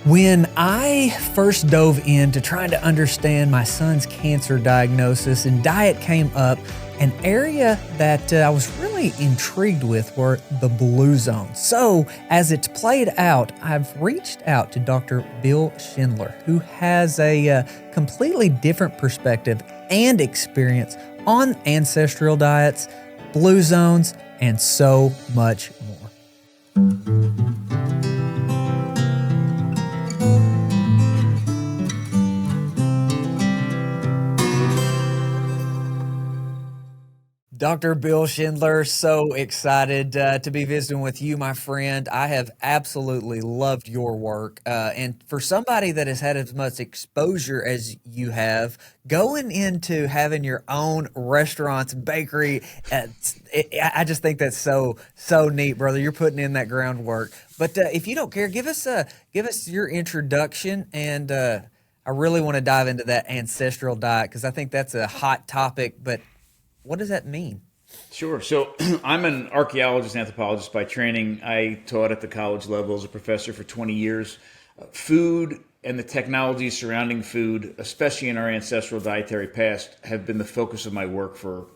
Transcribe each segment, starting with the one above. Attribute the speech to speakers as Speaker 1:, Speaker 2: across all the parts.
Speaker 1: When I first dove into trying to understand my son's cancer diagnosis and diet came up, an area that I was really intrigued with were the blue zones. So as it's played out, I've reached out to Dr. Bill Schindler, who has a completely different perspective and experience on ancestral diets, blue zones, and so much more. Dr. Bill Schindler, so excited to be visiting with you, my friend. I have absolutely loved your work. And for somebody that has had as much exposure as you have, going into having your own restaurants, bakery, I just think that's so neat, brother. You're putting in that groundwork. But if you don't care, give us your introduction, and I really want to dive into that ancestral diet because I think that's a hot topic. But what does that mean?
Speaker 2: Sure. So I'm an archaeologist, anthropologist by training. I taught at the college level as a professor for 20 years. Food and the technologies surrounding food, especially in our ancestral dietary past, have been the focus of my work for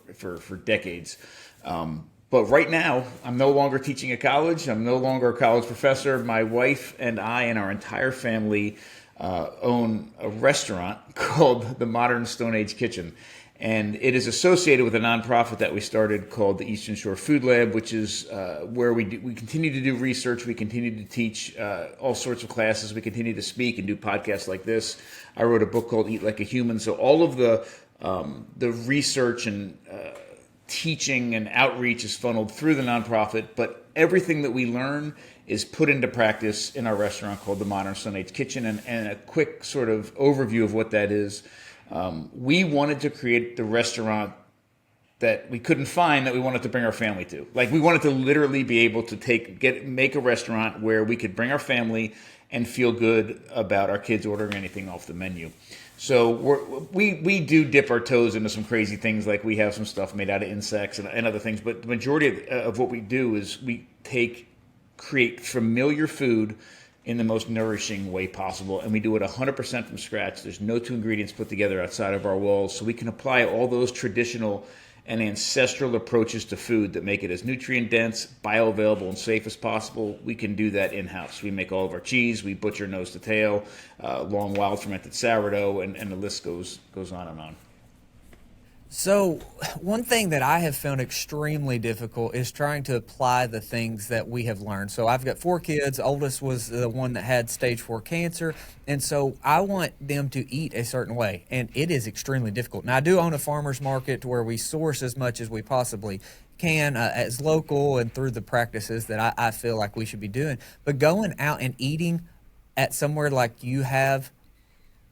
Speaker 2: decades. But right now, I'm no longer teaching at college. I'm no longer a college professor. My wife and I and our entire family own a restaurant called the Modern Stone Age Kitchen. And it is associated with a nonprofit that we started called the Eastern Shore Food Lab, which is where we continue to do research. We continue to teach all sorts of classes. We continue to speak and do podcasts like this. I wrote a book called Eat Like a Human. So all of the research and teaching and outreach is funneled through the nonprofit, but everything that we learn is put into practice in our restaurant called the Modern Stone Age Kitchen. And a quick sort of overview of what that is. We wanted to create the restaurant that we couldn't find that we wanted to bring our family to. Like, we wanted to literally be able to make a restaurant where we could bring our family and feel good about our kids ordering anything off the menu. So we do dip our toes into some crazy things, like we have some stuff made out of insects and other things. But the majority of what we do is we create familiar food in the most nourishing way possible. And we do it 100% from scratch. There's no two ingredients put together outside of our walls. So we can apply all those traditional and ancestral approaches to food that make it as nutrient dense, bioavailable, and safe as possible. We can do that in-house. We make all of our cheese. We butcher nose to tail, long wild fermented sourdough, and the list goes on and on.
Speaker 1: So, one thing that I have found extremely difficult is trying to apply the things that we have learned. So, I've got 4 kids. Oldest was the one that had stage 4 cancer. And so, I want them to eat a certain way. And it is extremely difficult. Now, I do own a farmer's market to where we source as much as we possibly can as local and through the practices that I feel like we should be doing. But going out and eating at somewhere like you have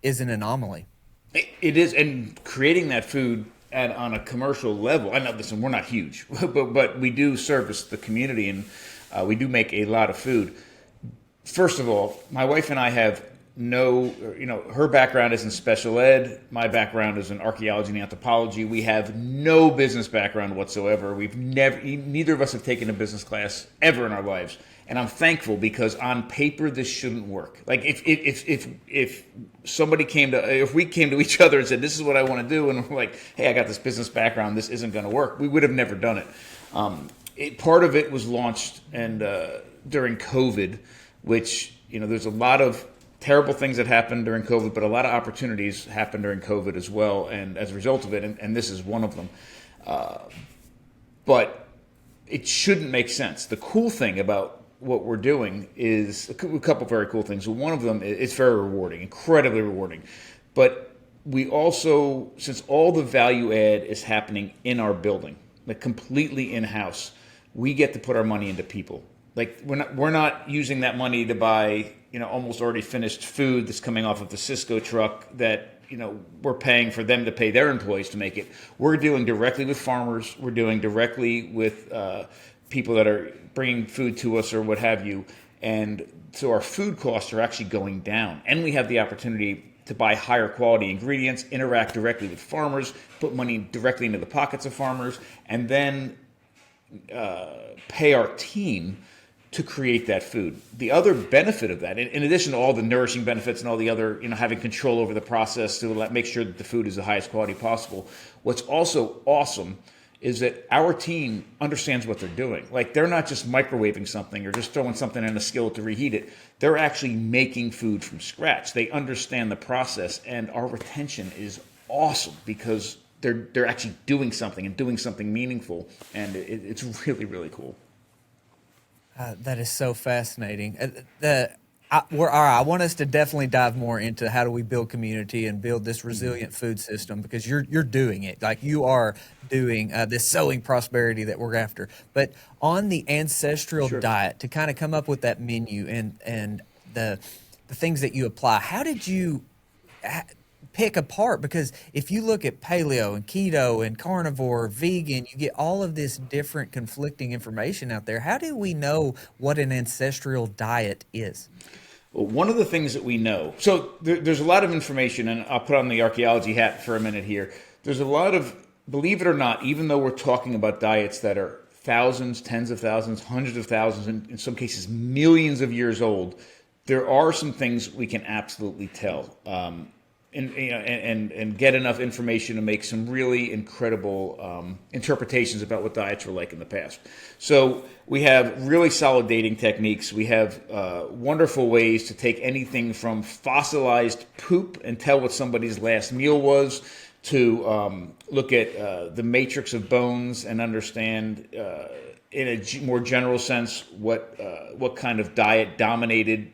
Speaker 1: is an anomaly.
Speaker 2: It is. And creating that food on a commercial level, I know, listen, we're not huge, but we do service the community, and we do make a lot of food. First of all, my wife and I have her background is in special ed. My background is in archaeology and anthropology. We have no business background whatsoever. Neither of us have taken a business class ever in our lives. And I'm thankful, because on paper, this shouldn't work. Like, if we came to each other and said, this is what I want to do, and we're like, hey, I got this business background, this isn't going to work, we would have never done it. Part of it was launched during COVID, which, there's a lot of terrible things that happened during COVID, but a lot of opportunities happened during COVID as well, and as a result of it, and this is one of them. But it shouldn't make sense. The cool thing about what we're doing is a couple very cool things. One of them, it's very rewarding, incredibly rewarding. But we also, since all the value add is happening in our building, like completely in-house, we get to put our money into people. Like, we're not using that money to buy, almost already finished food that's coming off of the Cisco truck that, we're paying for them to pay their employees to make it. We're dealing directly with farmers. We're doing directly with people that are bringing food to us or what have you. And so our food costs are actually going down. And we have the opportunity to buy higher quality ingredients, interact directly with farmers, put money directly into the pockets of farmers, and then pay our team to create that food. The other benefit of that, in addition to all the nourishing benefits and all the other, having control over the process to make sure that the food is the highest quality possible, what's also awesome is that our team understands what they're doing. Like, they're not just microwaving something or just throwing something in a skillet to reheat it. They're actually making food from scratch. They understand the process, and our retention is awesome because they're actually doing something and doing something meaningful, and it's really, really cool.
Speaker 1: That is so fascinating. I want us to definitely dive more into how do we build community and build this resilient food system, because you're doing it. Like, you are doing this sowing prosperity that we're after. But on the ancestral diet, to kind of come up with that menu and the things that you apply, how did you pick apart? Because if you look at paleo and keto and carnivore, vegan, you get all of this different conflicting information out there. How do we know what an ancestral diet is?
Speaker 2: Well, one of the things that we know, so there's a lot of information, and I'll put on the archaeology hat for a minute here. There's a lot of, believe it or not, even though we're talking about diets that are thousands, tens of thousands, hundreds of thousands, and in some cases millions of years old, there are some things we can absolutely tell. And get enough information to make some really incredible interpretations about what diets were like in the past. So we have really solid dating techniques. We have wonderful ways to take anything from fossilized poop and tell what somebody's last meal was, to look at the matrix of bones and understand in a more general sense what kind of diet dominated,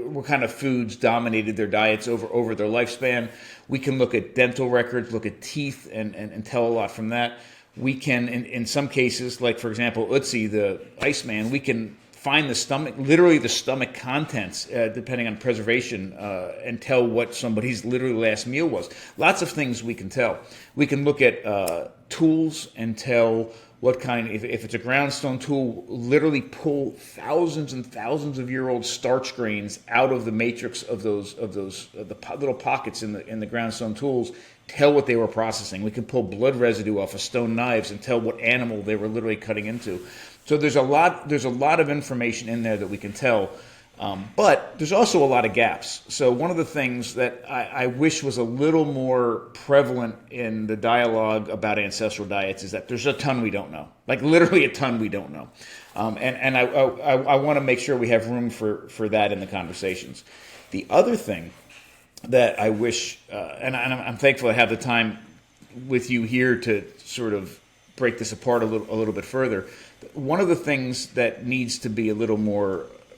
Speaker 2: what kind of foods dominated their diets over their lifespan. We can look at dental records, look at teeth, and tell a lot from that. We can, in some cases, like for example, Utsi, the Iceman, we can find the stomach, literally the stomach contents, depending on preservation, and tell what somebody's literally last meal was. Lots of things we can tell. We can look at tools and tell what kind, if it's a groundstone tool, literally pull thousands and thousands of year old starch grains out of the matrix of those the little pockets in the groundstone tools, tell what they were processing. We can pull blood residue off of stone knives and tell what animal they were literally cutting into. So there's a lot of information in there that we can tell. But there's also a lot of gaps. So one of the things that I wish was a little more prevalent in the dialogue about ancestral diets is that there's a ton we don't know, like literally a ton we don't know. And I want to make sure we have room for that in the conversations. The other thing that I wish, and I'm thankful I have the time with you here to sort of break this apart a little bit further. One of the things that needs to be a little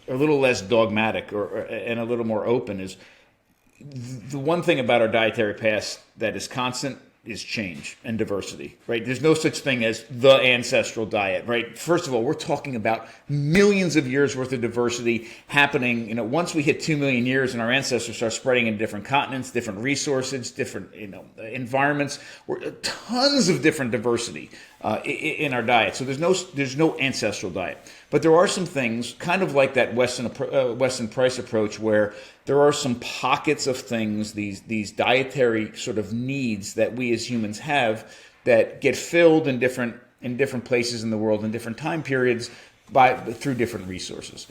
Speaker 2: less dogmatic and a little more open is the one thing about our dietary past that is constant is change and diversity, right? There's no such thing as the ancestral diet, right? First of all, we're talking about millions of years worth of diversity happening. Once we hit 2 million years and our ancestors start spreading in different continents, different resources, different environments, tons of different diversity in our diet. So there's no ancestral diet. But there are some things, kind of like that Weston Price approach, where there are some pockets of things, these dietary sort of needs that we as humans have that get filled in different places in the world in different time periods through different resources.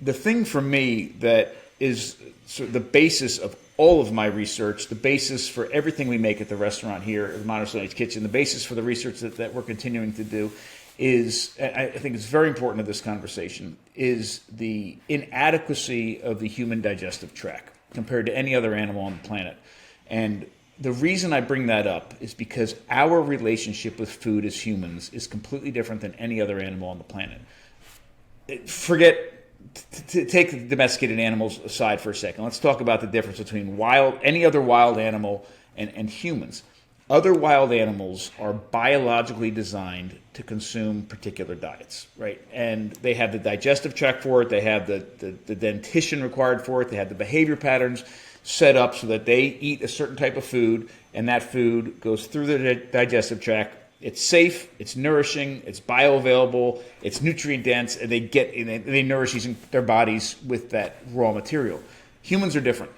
Speaker 2: The thing for me that is sort of the basis of all of my research, the basis for everything we make at the restaurant here at the Modern Stone Age Kitchen, the basis for the research that we're continuing to do is, I think it's very important to this conversation, is the inadequacy of the human digestive tract compared to any other animal on the planet. And the reason I bring that up is because our relationship with food as humans is completely different than any other animal on the planet. Take domesticated animals aside for a second. Let's talk about the difference between any other wild animal and humans. Other wild animals are biologically designed to consume particular diets, right? And they have the digestive tract for it. They have the dentition required for it. They have the behavior patterns set up so that they eat a certain type of food, and that food goes through the digestive tract. It's safe, it's nourishing, it's bioavailable, it's nutrient dense, and they nourish their bodies with that raw material. Humans are different.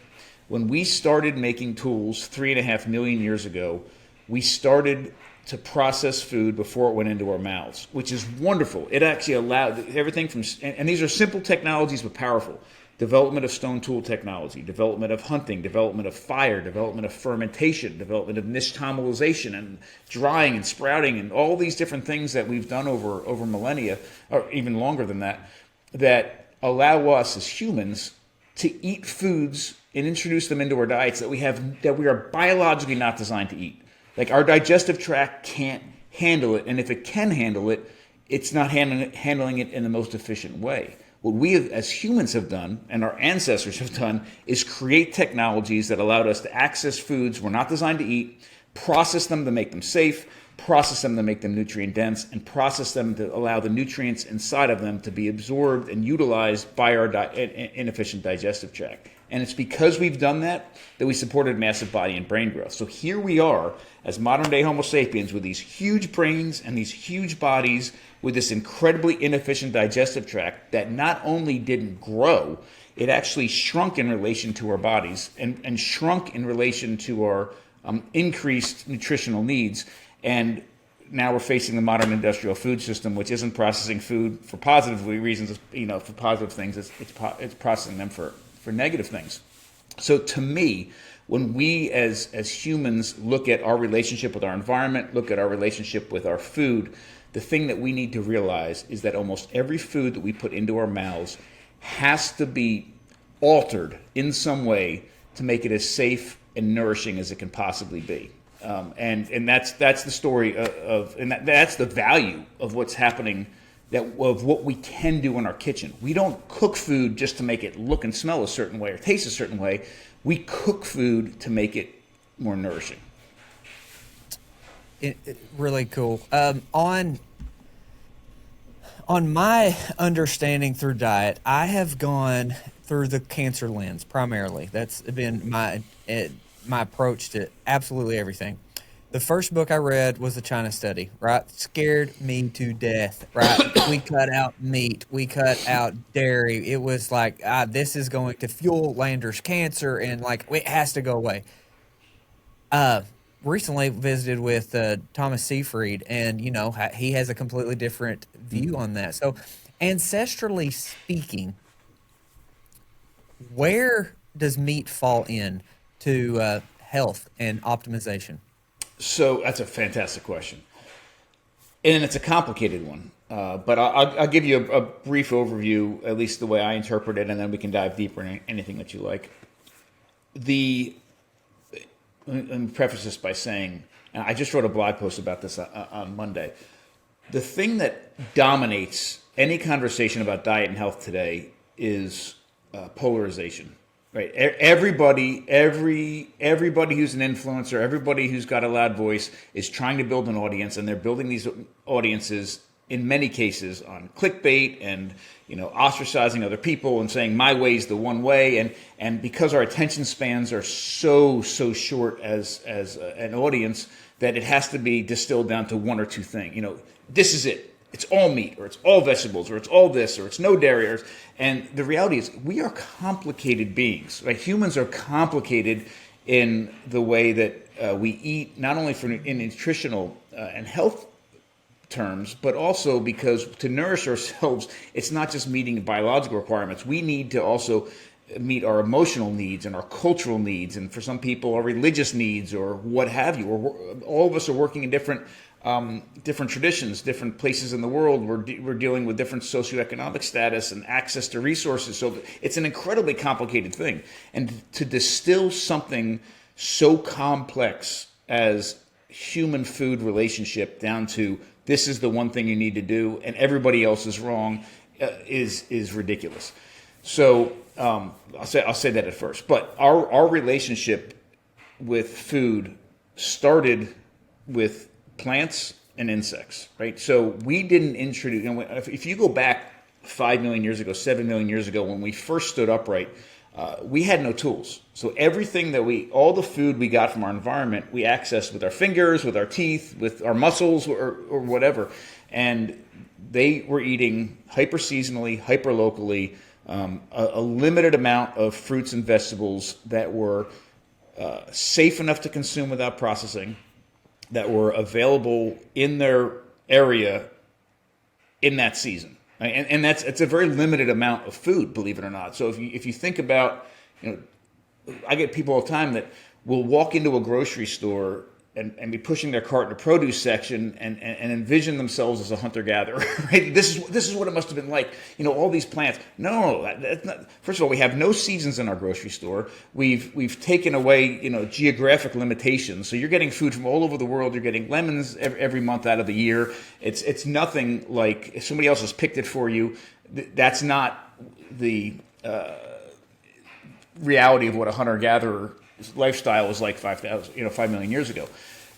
Speaker 2: When we started making tools 3.5 million years ago, we started to process food before it went into our mouths, which is wonderful. It actually allowed everything from, and these are simple technologies but powerful. Development of stone tool technology, development of hunting, development of fire, development of fermentation, development of nixtamalization and drying and sprouting and all these different things that we've done over millennia, or even longer than that, that allow us as humans to eat foods and introduce them into our diets that we are biologically not designed to eat. Like our digestive tract can't handle it, and if it can handle it, it's not handling it in the most efficient way. What we as humans have done, and our ancestors have done, is create technologies that allowed us to access foods we're not designed to eat, process them to make them safe, process them to make them nutrient dense, and process them to allow the nutrients inside of them to be absorbed and utilized by our inefficient digestive tract. And it's because we've done that that we supported massive body and brain growth. So here we are as modern day Homo sapiens with these huge brains and these huge bodies with this incredibly inefficient digestive tract that not only didn't grow, it actually shrunk in relation to our bodies and shrunk in relation to our increased nutritional needs. And now we're facing the modern industrial food system, which isn't processing food for positive reasons, for positive things. It's processing them for negative things. So to me, when we as humans look at our relationship with our environment, look at our relationship with our food, the thing that we need to realize is that almost every food that we put into our mouths has to be altered in some way to make it as safe and nourishing as it can possibly be. And that's the story of that's the value of what's happening, of what we can do in our kitchen. We don't cook food just to make it look and smell a certain way or taste a certain way. We cook food to make it more nourishing.
Speaker 1: Really cool. On my understanding through diet, I have gone through the cancer lens primarily. That's been my approach to absolutely everything. The first book I read was the China Study, right? Scared me to death, right? We cut out meat. We cut out dairy. It was like, this is going to fuel Lander's cancer, and like, it has to go away. Recently visited with Thomas Seyfried, and, he has a completely different view on that. So, ancestrally speaking, where does meat fall in to health and optimization?
Speaker 2: So that's a fantastic question, and it's a complicated one. But I'll give you a brief overview, at least the way I interpret it, and then we can dive deeper in anything that you like. Let me preface this by saying, and I just wrote a blog post about this on Monday. The thing that dominates any conversation about diet and health today is polarization. Right. Everybody who's an influencer, everybody who's got a loud voice is trying to build an audience, and they're building these audiences in many cases on clickbait and ostracizing other people and saying my way is the one way, and because our attention spans are so short as an audience, that it has to be distilled down to one or two things. This is it. It's all meat, or it's all vegetables, or it's all this, or it's no dairy. And the reality is we are complicated beings. Right? Humans are complicated in the way that we eat, not only in nutritional and health terms, but also because to nourish ourselves, it's not just meeting biological requirements. We need to also meet our emotional needs and our cultural needs, and for some people, our religious needs, or what have you. All of us are working in different traditions, different places in the world. We're dealing with different socioeconomic status and access to resources. So it's an incredibly complicated thing. And to distill something so complex as human food relationship down to this is the one thing you need to do and everybody else is wrong is ridiculous. So I'll say that at first. But our relationship with food started with plants and insects, right? So we didn't introduce, if you go back 5 million years ago, 7 million years ago, when we first stood upright, we had no tools. So everything all the food we got from our environment, we accessed with our fingers, with our teeth, with our muscles, or whatever. And they were eating hyper seasonally, hyper locally, a limited amount of fruits and vegetables that were safe enough to consume without processing, that were available in their area in that season. And it's a very limited amount of food, believe it or not. So if you think about, I get people all the time that will walk into a grocery store and be pushing their cart in the produce section and envision themselves as a hunter-gatherer. Right? This is what it must have been like. All these plants. No, that's not. First of all, we have no seasons in our grocery store. We've taken away geographic limitations. So you're getting food from all over the world. You're getting lemons every month out of the year. It's nothing like if somebody else has picked it for you. That's not the reality of what a hunter-gatherer lifestyle was like 5 million years ago.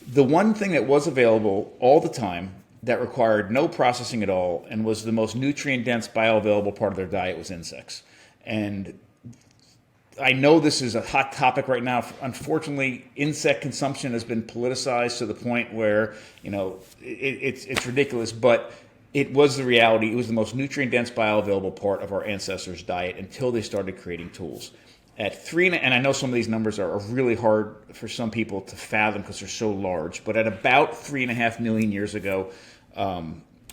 Speaker 2: The one thing that was available all the time that required no processing at all and was the most nutrient-dense bioavailable part of their diet was insects. And I know this is a hot topic right now. Unfortunately, insect consumption has been politicized to the point where it's ridiculous, but it was the reality. It was the most nutrient-dense bioavailable part of our ancestors' diet until they started creating tools. At 3, and I know some of these numbers are really hard for some people to fathom because they're so large, but at about 3.5 million years ago,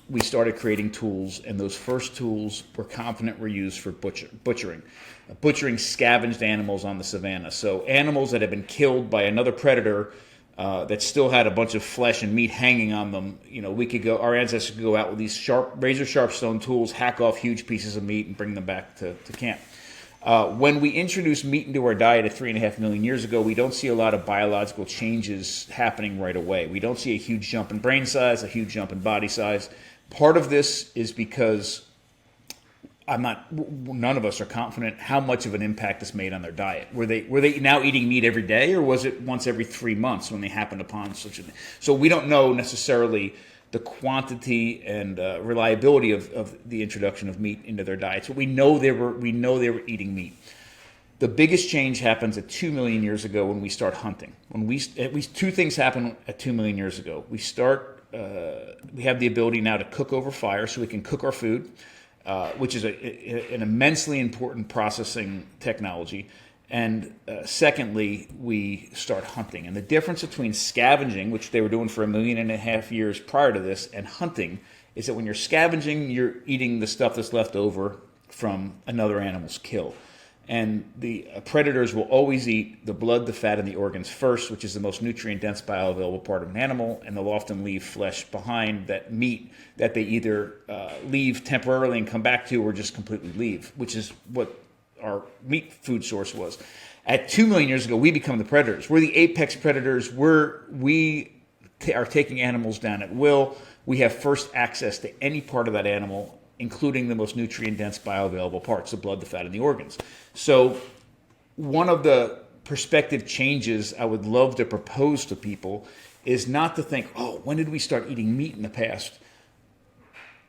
Speaker 2: we started creating tools, and those first tools we're confident were used for butchering scavenged animals on the savannah. So animals that had been killed by another predator that still had a bunch of flesh and meat hanging on them. Our ancestors could go out with these razor sharp stone tools, hack off huge pieces of meat, and bring them back to camp. When we introduce meat into our diet at 3.5 million years ago, we don't see a lot of biological changes happening right away. We don't see a huge jump in brain size, a huge jump in body size. Part of this is because none of us are confident how much of an impact this made on their diet. Were they now eating meat every day, or was it once every 3 months when they happened upon such a? So we don't know necessarily the quantity and reliability of the introduction of meat into their diets, but we know they were eating meat. The biggest change happens at 2 million years ago when we start hunting. At least two things happen at 2 million years ago. We have the ability now to cook over fire, so we can cook our food, which is an immensely important processing technology. And secondly, we start hunting. And the difference between scavenging, which they were doing for 1.5 million years prior to this, and hunting is that when you're scavenging, you're eating the stuff that's left over from another animal's kill. And the predators will always eat the blood, the fat, and the organs first, which is the most nutrient-dense bioavailable part of an animal, and they'll often leave flesh behind, that meat that they either leave temporarily and come back to or just completely leave, which is what our meat food source was. At 2 million years ago, we become the predators. We're the apex predators. We are taking animals down at will. We have first access to any part of that animal, including the most nutrient-dense bioavailable parts, the blood, the fat, and the organs. So one of the perspective changes I would love to propose to people is not to think, when did we start eating meat in the past?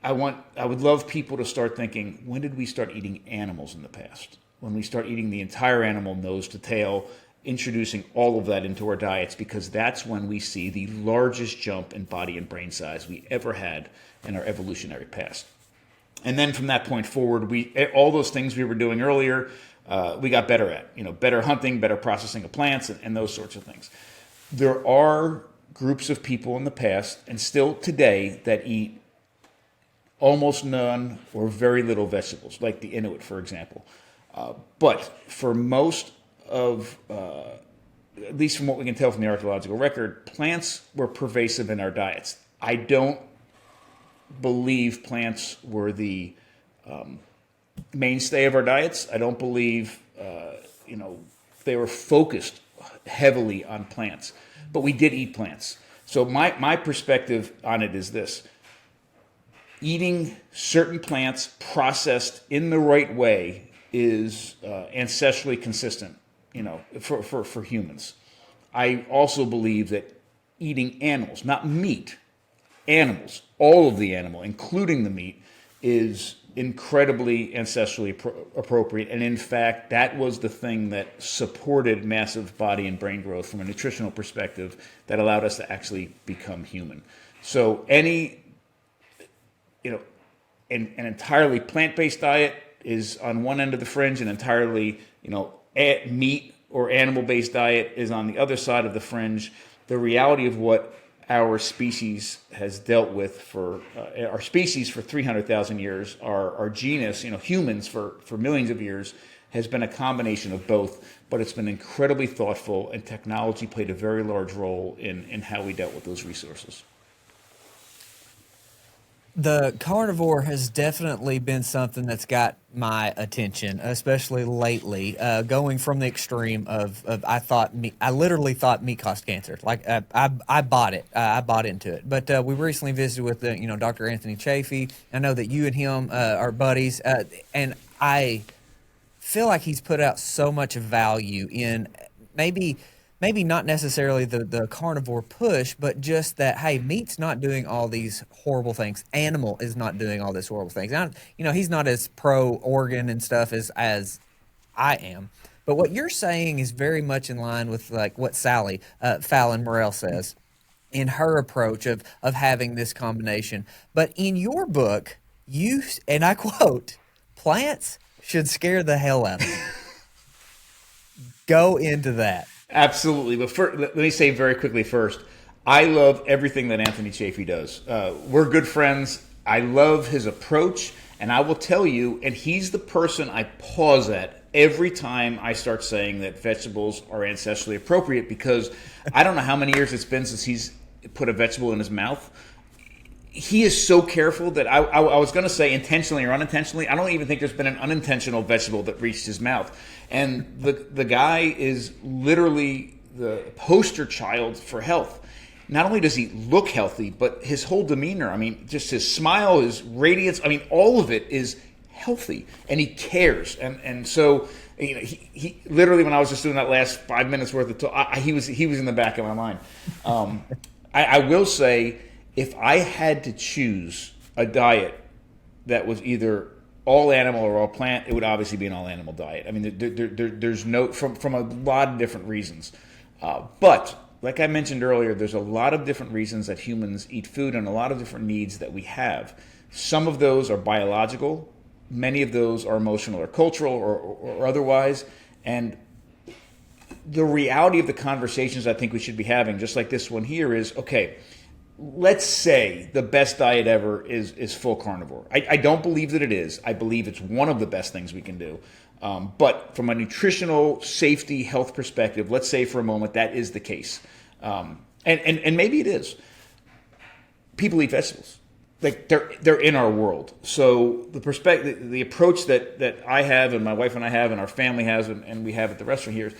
Speaker 2: I would love people to start thinking, when did we start eating animals in the past? When we start eating the entire animal, nose to tail, introducing all of that into our diets, because that's when we see the largest jump in body and brain size we ever had in our evolutionary past. And then from that point forward, all those things we were doing earlier, we got better at. Better hunting, better processing of plants, and those sorts of things. There are groups of people in the past, and still today, that eat almost none or very little vegetables, like the Inuit, for example. But for most of, at least from what we can tell from the archaeological record, plants were pervasive in our diets. I don't believe plants were the mainstay of our diets. I don't believe, they were focused heavily on plants. But we did eat plants. So my perspective on it is this. Eating certain plants processed in the right way is ancestrally consistent, for humans. I also believe that eating animals, not meat, animals, all of the animal, including the meat, is incredibly ancestrally appropriate. And in fact, that was the thing that supported massive body and brain growth from a nutritional perspective that allowed us to actually become human. So an entirely plant-based diet is on one end of the fringe, and entirely, meat or animal-based diet is on the other side of the fringe. The reality of what our species has dealt with our species for 300,000 years, our genus, humans for millions of years, has been a combination of both, but it's been incredibly thoughtful, and technology played a very large role in how we dealt with those resources.
Speaker 1: The carnivore has definitely been something that's got my attention, especially lately. Going from the extreme of I literally thought meat caused cancer. Like I bought it, I bought into it. But we recently visited with Dr. Anthony Chaffy. I know that you and him are buddies, and I feel like he's put out so much value in maybe not necessarily the carnivore push, but just that, hey, meat's not doing all these horrible things. Animal is not doing all these horrible things. Now, he's not as pro organ and stuff as I am. But what you're saying is very much in line with like what Sally Fallon Morell says in her approach of having this combination. But in your book, and I quote, plants should scare the hell out of you. Go into that.
Speaker 2: Absolutely. But let me say very quickly first, I love everything that Anthony Chaffy does. We're good friends. I love his approach. And I will tell you, and he's the person I pause at every time I start saying that vegetables are ancestrally appropriate, because I don't know how many years it's been since he's put a vegetable in his mouth. He is so careful that I was going to say intentionally or unintentionally, I don't even think there's been an unintentional vegetable that reached his mouth. And the guy is literally the poster child for health. Not only does he look healthy, but his whole demeanor, just his smile, his radiance, all of it is healthy, and he cares. And so, he literally, when I was just doing that last 5 minutes worth of talk, he was in the back of my mind. I will say, if I had to choose a diet that was either all animal or all plant, it would obviously be an all animal diet. There's no, from a lot of different reasons. But like I mentioned earlier, there's a lot of different reasons that humans eat food and a lot of different needs that we have. Some of those are biological. Many of those are emotional or cultural or otherwise. And the reality of the conversations I think we should be having, just like this one here, is, okay, let's say the best diet ever is full carnivore. I don't believe that it is. I believe it's one of the best things we can do. But from a nutritional, safety, health perspective, let's say for a moment that is the case. And maybe it is. People eat vegetables. Like they're in our world. So the approach that I have and my wife and I have and our family has and we have at the restaurant here is,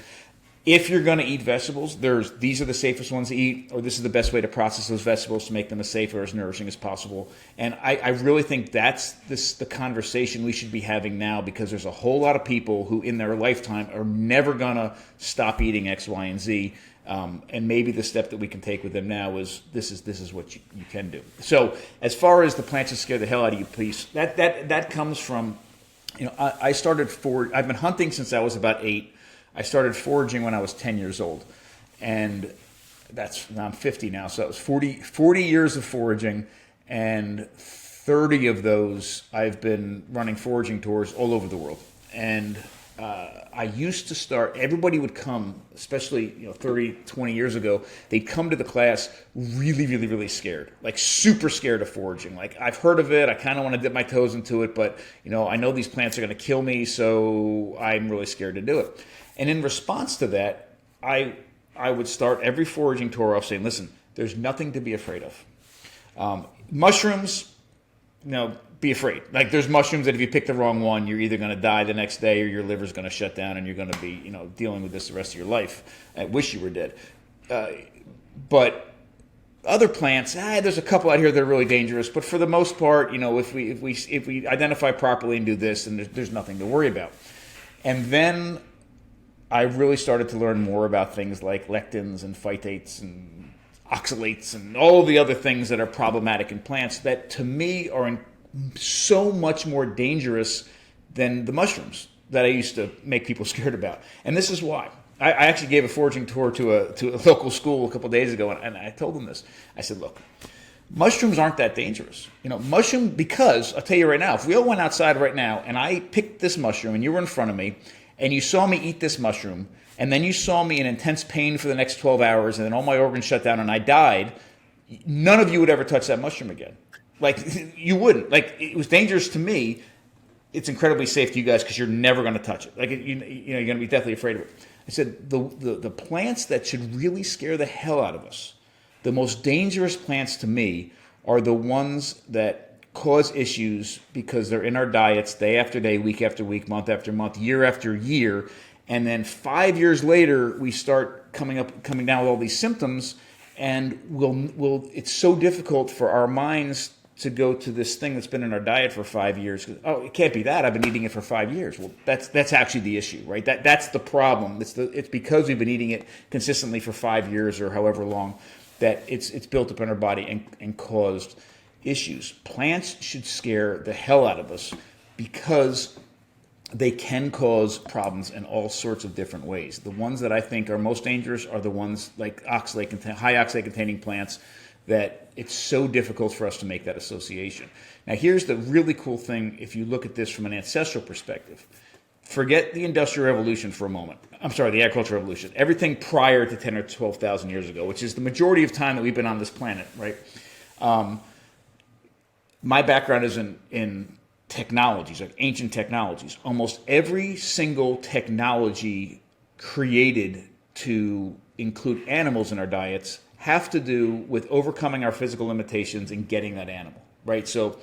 Speaker 2: if you're going to eat vegetables, these are the safest ones to eat, or this is the best way to process those vegetables to make them as safe or as nourishing as possible. And I really think that's the conversation we should be having now, because there's a whole lot of people who in their lifetime are never going to stop eating X, Y, and Z. And maybe the step that we can take with them now is this is what you can do. So as far as the plants that scare the hell out of you, please, that comes from, I've been hunting since I was about 8. I started foraging when I was 10 years old, and I'm 50 now, so it was 40 years of foraging, and 30 of those I've been running foraging tours all over the world. And I used to start, everybody would come, especially 30, 20 years ago, they'd come to the class really, really, really scared, like super scared of foraging. Like, I've heard of it, I kind of want to dip my toes into it, but I know these plants are going to kill me, so I'm really scared to do it. And in response to that, I would start every foraging tour off saying, listen, there's nothing to be afraid of. Mushrooms, be afraid. Like, there's mushrooms that if you pick the wrong one, you're either going to die the next day or your liver's going to shut down and you're going to be, dealing with this the rest of your life. I wish you were dead. But other plants, there's a couple out here that are really dangerous. But for the most part, if we identify properly and do this, then there's nothing to worry about. And then I really started to learn more about things like lectins and phytates and oxalates and all the other things that are problematic in plants that, to me, are so much more dangerous than the mushrooms that I used to make people scared about. And this is why. I actually gave a foraging tour to a local school a couple of days ago, and I told them this. I said, look, mushrooms aren't that dangerous. Because, I'll tell you right now, if we all went outside right now and I picked this mushroom and you were in front of me, and you saw me eat this mushroom, and then you saw me in intense pain for the next 12 hours, and then all my organs shut down and I died, none of you would ever touch that mushroom again. Like, you wouldn't. Like, it was dangerous to me. It's incredibly safe to you guys because you're never going to touch it. Like, you're going to be deathly afraid of it. I said the plants that should really scare the hell out of us, the most dangerous plants to me, are the ones that cause issues because they're in our diets day after day, week after week, month after month, year after year, and then 5 years later we start coming down with all these symptoms, and it's so difficult for our minds to go to this thing that's been in our diet for 5 years. Oh, it can't be that. I've been eating it for 5 years. Well, that's actually the issue, right? That's the problem. It's because we've been eating it consistently for 5 years or however long that it's built up in our body and caused issues. Plants should scare the hell out of us because they can cause problems in all sorts of different ways. The ones that I think are most dangerous are the ones like high oxalate containing plants, that it's so difficult for us to make that association. Now, here's the really cool thing if you look at this from an ancestral perspective. Forget the Industrial Revolution for a moment. I'm sorry, the Agricultural Revolution. Everything prior to 10 or 12,000 years ago, which is the majority of time that we've been on this planet, right? My background is in technologies, like ancient technologies. Almost every single technology created to include animals in our diets have to do with overcoming our physical limitations and getting that animal, right? So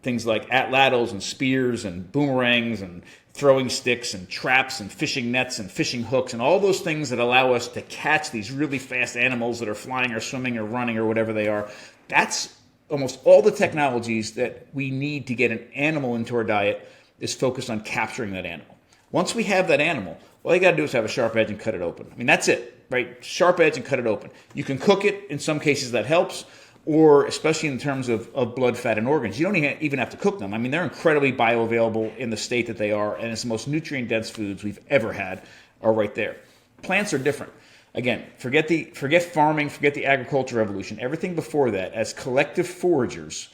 Speaker 2: things like atlatls and spears and boomerangs and throwing sticks and traps and fishing nets and fishing hooks and all those things that allow us to catch these really fast animals that are flying or swimming or running or whatever they are. That's almost all the technologies that we need to get an animal into our diet is focused on capturing that animal. Once we have that animal, all you got to do is have a sharp edge and cut it open. I mean, that's it, right? Sharp edge and cut it open. You can cook it. In some cases that helps, or especially in terms of blood, fat, and organs. You don't even have to cook them. I mean, they're incredibly bioavailable in the state that they are, and it's the most nutrient-dense foods we've ever had are right there. Plants are different. Again, forget farming, forget the agricultural revolution. Everything before that, as collective foragers,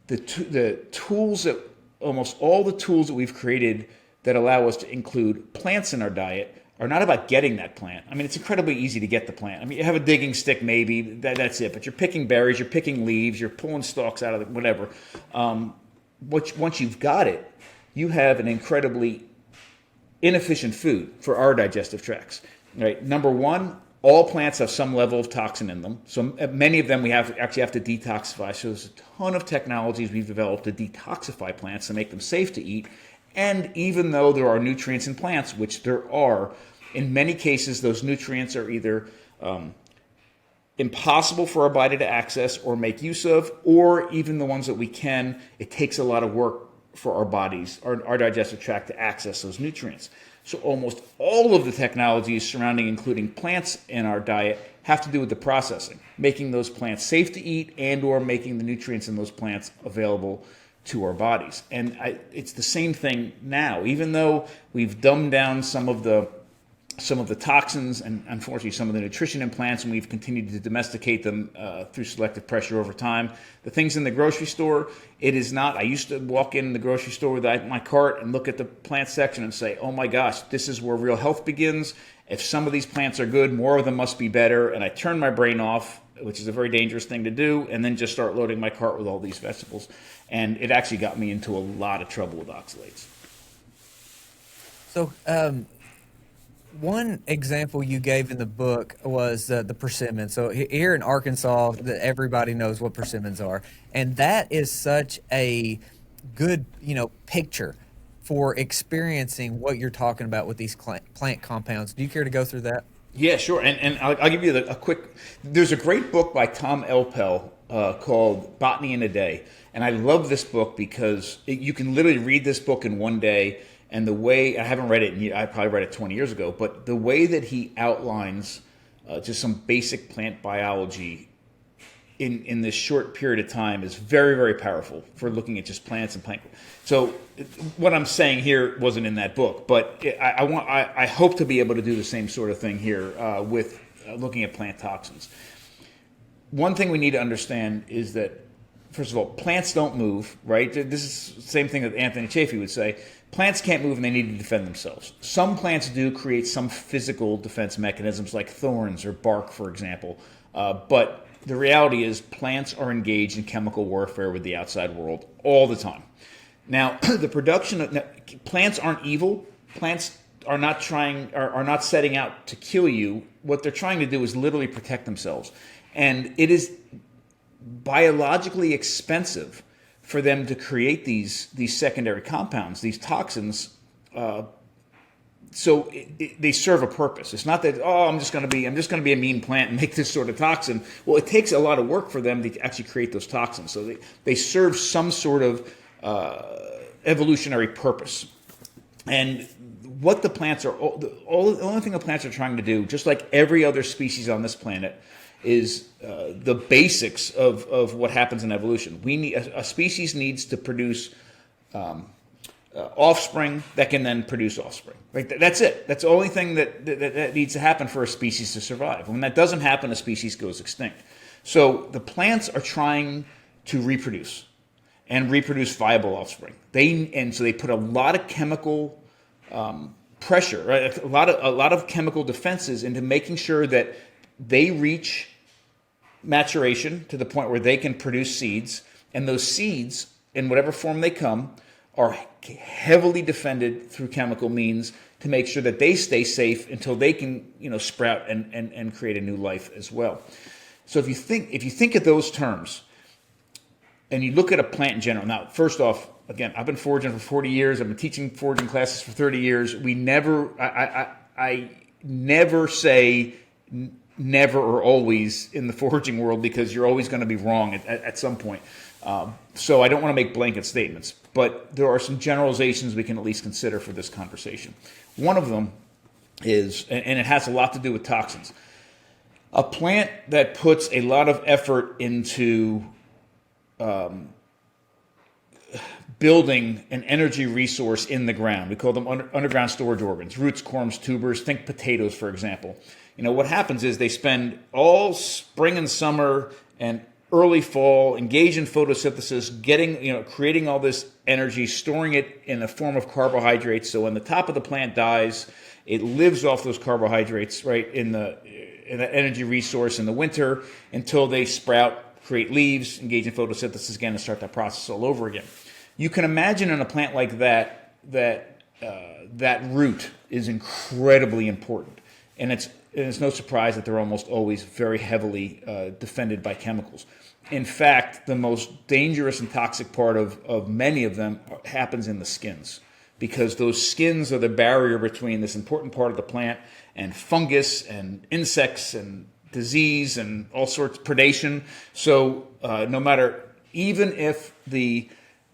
Speaker 2: the tools that almost all the tools that we've created that allow us to include plants in our diet are not about getting that plant. I mean, it's incredibly easy to get the plant. I mean, you have a digging stick, maybe, that's it. But you're picking berries, you're picking leaves, you're pulling stalks out of it, whatever. Once you've got it, you have an incredibly inefficient food for our digestive tracts. Right? Number one, all plants have some level of toxin in them. So many of them we actually have to detoxify. So there's a ton of technologies we've developed to detoxify plants to make them safe to eat. And even though there are nutrients in plants, which there are, in many cases those nutrients are either impossible for our body to access or make use of, or even the ones that we can, it takes a lot of work for our bodies, our digestive tract, to access those nutrients. So almost all of the technologies surrounding including plants in our diet have to do with the processing, making those plants safe to eat and or making the nutrients in those plants available to our bodies. And it's the same thing now. Even though we've dumbed down some of the toxins and unfortunately some of the nutrition in plants, and we've continued to domesticate them through selective pressure over time, the things in the grocery store, it is not. I used to walk in the grocery store with my cart and look at the plant section and say, oh my gosh, this is where real health begins. If some of these plants are good, more of them must be better. And I turn my brain off, which is a very dangerous thing to do, and then just start loading my cart with all these vegetables. And it actually got me into a lot of trouble with oxalates.
Speaker 1: So, one example you gave in the book was the persimmon. So here in Arkansas, everybody knows what persimmons are, and that is such a good, picture for experiencing what you're talking about with these plant compounds. Do you care to go through that?
Speaker 2: Yeah, sure. And I'll give you a quick. There's a great book by Tom Elpel called Botany in a Day, and I love this book because you can literally read this book in one day. And the way, I haven't read it, I probably read it 20 years ago, but the way that he outlines just some basic plant biology in this short period of time is very, very powerful for looking at just plants and plant. So what I'm saying here wasn't in that book, but I hope to be able to do the same sort of thing here with looking at plant toxins. One thing we need to understand is that, first of all, plants don't move, right? This is the same thing that Anthony Chaffy would say. Plants can't move and they need to defend themselves. Some plants do create some physical defense mechanisms like thorns or bark, for example. But the reality is plants are engaged in chemical warfare with the outside world all the time. Now, the production of plants aren't evil. Plants are not setting out to kill you. What they're trying to do is literally protect themselves. And it is biologically expensive for them to create these secondary compounds, these toxins. So they serve a purpose. It's not that, oh, I'm just going to be a mean plant and make this sort of toxin. Well, it takes a lot of work for them to actually create those toxins. So they serve some sort of evolutionary purpose. And what the plants are, the only thing the plants are trying to do, just like every other species on this planet, is the basics of what happens in evolution. A species needs to produce offspring that can then produce offspring. Right? That's it. That's the only thing that needs to happen for a species to survive. When that doesn't happen, a species goes extinct. So the plants are trying to reproduce and reproduce viable offspring. So they put a lot of chemical pressure, right? a lot of chemical defenses into making sure that they reach maturation to the point where they can produce seeds, and those seeds, in whatever form they come, are heavily defended through chemical means to make sure that they stay safe until they can, sprout and create a new life as well. So if you think of those terms, and you look at a plant in general. Now, first off, again, I've been foraging for 40 years. I've been teaching foraging classes for 30 years. I never say never or always in the foraging world, because you're always going to be wrong at some point. So I don't want to make blanket statements, but there are some generalizations we can at least consider for this conversation. One of them is, and it has a lot to do with toxins, a plant that puts a lot of effort into building an energy resource in the ground. We call them underground storage organs, roots, corms, tubers. Think potatoes, for example. What happens is they spend all spring and summer and early fall engaged in photosynthesis, creating all this energy, storing it in the form of carbohydrates. So when the top of the plant dies, it lives off those carbohydrates, right, in the energy resource in the winter until they sprout, create leaves, engage in photosynthesis again, and start that process all over again. You can imagine in a plant like that root is incredibly important, and it's no surprise that they're almost always very heavily defended by chemicals. In fact, the most dangerous and toxic part of many of them happens in the skins, because those skins are the barrier between this important part of the plant and fungus and insects and disease and all sorts of predation. So even if the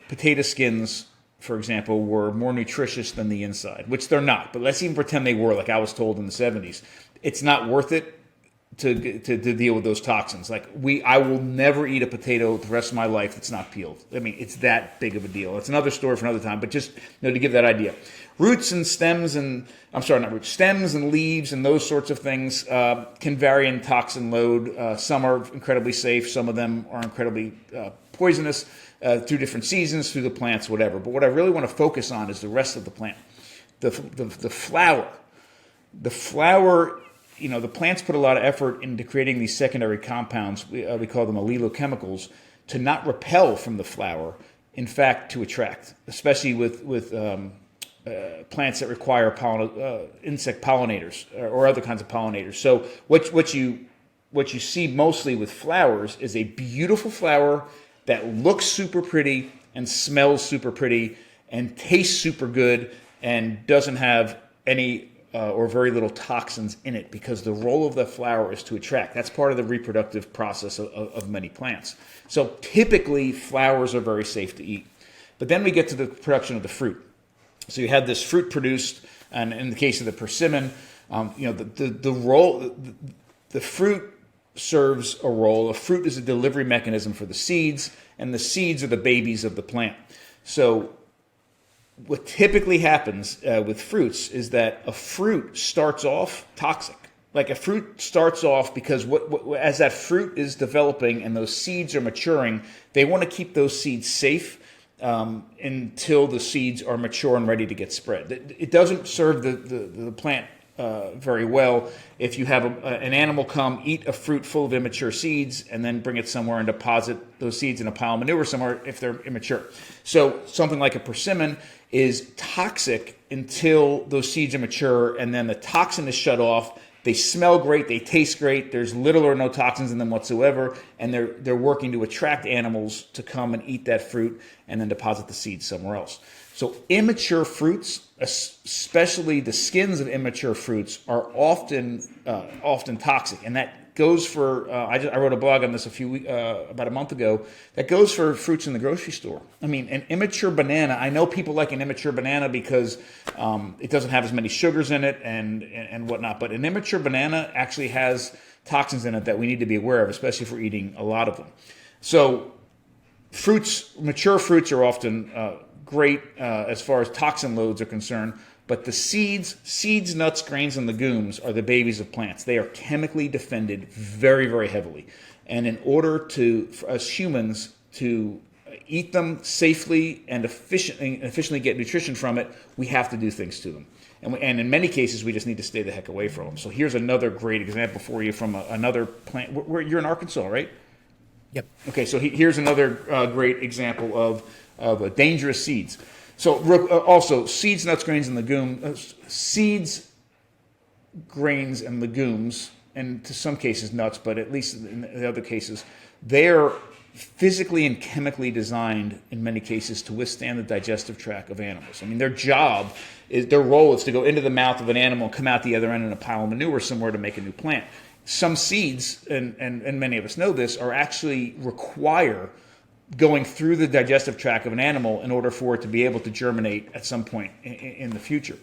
Speaker 2: potato skins, for example, were more nutritious than the inside, which they're not, but let's even pretend they were, like I was told in the 70s, it's not worth it to deal with those toxins. I will never eat a potato the rest of my life that's not peeled. I mean, it's that big of a deal. It's another story for another time, but just to give that idea. Roots and stems stems and leaves and those sorts of things can vary in toxin load. Some are incredibly safe. Some of them are incredibly poisonous through different seasons, through the plants, whatever. But what I really want to focus on is the rest of the plant. The flower. The flower, the plants put a lot of effort into creating these secondary compounds, we call them allelochemicals, to not repel from the flower, in fact, to attract, especially with plants that require insect pollinators or other kinds of pollinators. So what you see mostly with flowers is a beautiful flower that looks super pretty and smells super pretty and tastes super good and doesn't have any or very little toxins in it, because the role of the flower is to attract. That's part of the reproductive process of many plants. So typically flowers are very safe to eat. But then we get to the production of the fruit. So you have this fruit produced, and in the case of the persimmon, the fruit serves a role. A fruit is a delivery mechanism for the seeds, and the seeds are the babies of the plant. So what typically happens with fruits is that a fruit starts off toxic. Like a fruit starts off because as that fruit is developing and those seeds are maturing, they want to keep those seeds safe until the seeds are mature and ready to get spread. It doesn't serve the plant very well. If you have an animal come eat a fruit full of immature seeds and then bring it somewhere and deposit those seeds in a pile of manure somewhere if they're immature. So something like a persimmon is toxic until those seeds are mature, and then the toxin is shut off. They smell great, they taste great, there's little or no toxins in them whatsoever, and they're working to attract animals to come and eat that fruit and then deposit the seeds somewhere else. So immature fruits, especially the skins of immature fruits, are often toxic, and that goes for. I wrote a blog on this about a month ago. That goes for fruits in the grocery store. I mean, an immature banana. I know people like an immature banana because it doesn't have as many sugars in it and whatnot. But an immature banana actually has toxins in it that we need to be aware of, especially if we're eating a lot of them. So mature fruits are often great as far as toxin loads are concerned, but the seeds, nuts, grains, and legumes are the babies of plants. They are chemically defended very, very heavily. And in order for us humans to eat them safely and efficiently get nutrition from it, we have to do things to them. And in many cases, we just need to stay the heck away from them. So here's another great example for you from another plant. You're in Arkansas, right?
Speaker 1: Yep.
Speaker 2: Okay, so here's another great example of dangerous seeds. So also seeds, nuts, grains, and legumes. Seeds, grains, and legumes, and to some cases nuts, but at least in the other cases, they're physically and chemically designed in many cases to withstand the digestive tract of animals. I mean, their role is to go into the mouth of an animal and come out the other end in a pile of manure somewhere to make a new plant. Some seeds, and many of us know this, are actually require going through the digestive tract of an animal in order for it to be able to germinate at some point in the future.